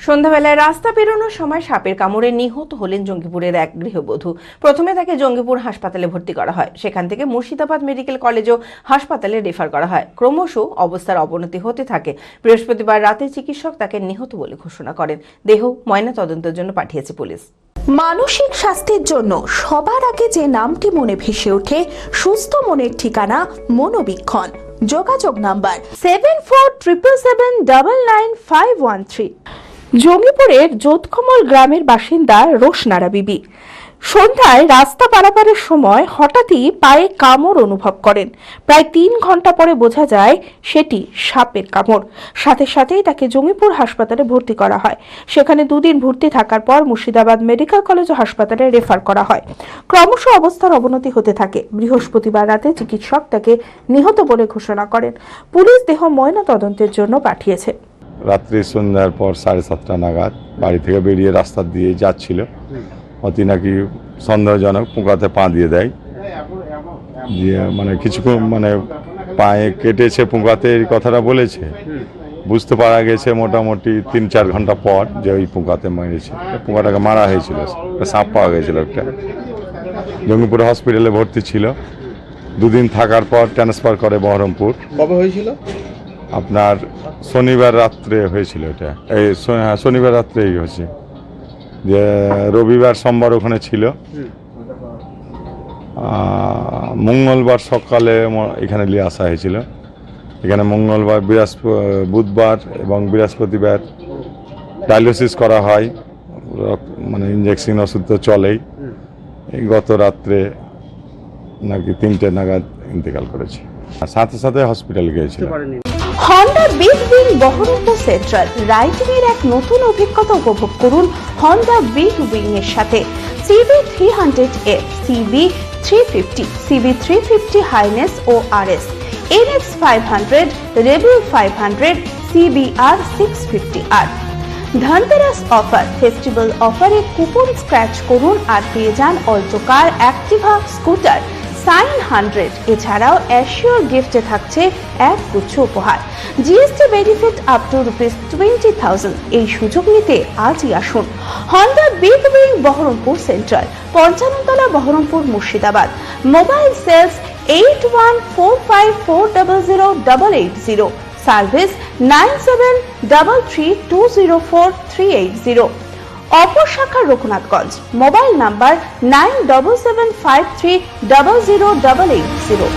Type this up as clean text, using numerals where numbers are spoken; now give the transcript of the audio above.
সন্ধ্যাবেলায় রাস্তা পেরোনোর সময় সাপের কামড়ে নিহত হলেন জঙ্গিপুরের এক গৃহবধূ। প্রথমে তাকে জঙ্গিপুর হাসপাতালে ভর্তি করা হয়, সেখান থেকে মুর্শিদাবাদ মেডিকেল কলেজ ও হাসপাতালে রেফার করা হয়। ক্রমশ অবস্থার অবনতি হতে থাকে। বৃহস্পতিবার রাতে চিকিৎসক তাকে নিহত বলে ঘোষণা করেন। দেহ ময়নাতদন্তের জন্য পাঠিয়েছে পুলিশ। মানসিক স্বাস্থ্যের জন্য সবার আগে যে নামটি মনে ভেসে ওঠে, সুস্থ মনের ঠিকানা মনোবীক্ষণ। যোগাযোগ নাম্বার 7477799513। জঙ্গিপুরের যোধকমল গ্রামের বাসিন্দা রোশনারা বিবি সন্ধ্যায় রাস্তা পারাপারের সময় হঠাৎই পায়ে কামড় অনুভব করেন। প্রায় 3 ঘন্টা পরে বোঝা যায় সেটি সাপের কামড়। সাথে সাথেই তাকে জঙ্গিপুর হাসপাতালে ভর্তি করা হয়। সেখানে 2 দিন ভর্তি থাকার পর মুর্শিদাবাদ মেডিকেল কলেজ ও হাসপাতালে রেফার করা হয়। ক্রমশ অবস্থার অবনতি হতে থাকে। বৃহস্পতিবার রাতে চিকিৎসক তাকে নিহত বলে ঘোষণা করেন। পুলিশ দেহ ময়নাতদন্তের জন্য পাঠিয়েছে। রাত্রি সন্ধ্যার পর 7:30 নাগাদ বাড়ি থেকে বেরিয়ে রাস্তা দিয়ে যাচ্ছিল। অতি নাকি সন্দেহজনক পোকাতে পা দিয়ে দেয়, দিয়ে কিছুক্ষণ পায়ে কেটেছে পোকাতে, এই কথাটা বলেছে। বুঝতে পারা গেছে মোটামুটি 3-4 ঘন্টা পর যে ওই পোকাতে মেরেছে। পোকাটাকে মারা হয়েছিল, সাপ পাওয়া গেছিল একটা। জঙ্গিপুর হসপিটালে ভর্তি ছিল। 2 দিন থাকার পর ট্রান্সফার করে বহরমপুর। কবে হয়েছিল? আপনার শনিবার রাত্রে হয়েছিল। এটা এই শনিবার রাত্রেই হয়েছে, যে রবিবার সোমবার ওখানে ছিল। মঙ্গলবার সকালে এখানে নিয়ে আসা হয়েছিল। এখানে মঙ্গলবার, বুধবার এবং বৃহস্পতিবার ডায়ালিসিস করা হয়। ইঞ্জেকশন ওষুধ তো চলেই। গত রাত্রে নাকি 3টে নাগাদ ইন্তেকাল করেছে। সাথে সাথে হসপিটাল গিয়েছিল। Honda big wing Baharampur central riding এর এক নতুন অভিজ্ঞতা উপভোগ করুন হন্ডা বিগ উইং এর সাথে। CB300F, CB350, CB350 হাইনেস ও RS, NX500, Rebel 500, CBR 650R। Dhanteras offer, festival অফারে কুপন স্ক্র্যাচ করুন আর পেয়ে যান Alto car, Activa, scooter, Shine 100। এছাড়াও অ্যাসিওর গিফটে থাকছে এক গুচ্ছ উপহার। GST benefit up to ₹20,000। এই সুযোগ নিতে আজই আসুন Honda big wing Baharampur central, 55 তলা, Baharampur, Murshidabad. Mobile sales 8145400880। Service 9733204380। অপর শাখা রঘুনাথগঞ্জ। Mobile number 9775300880।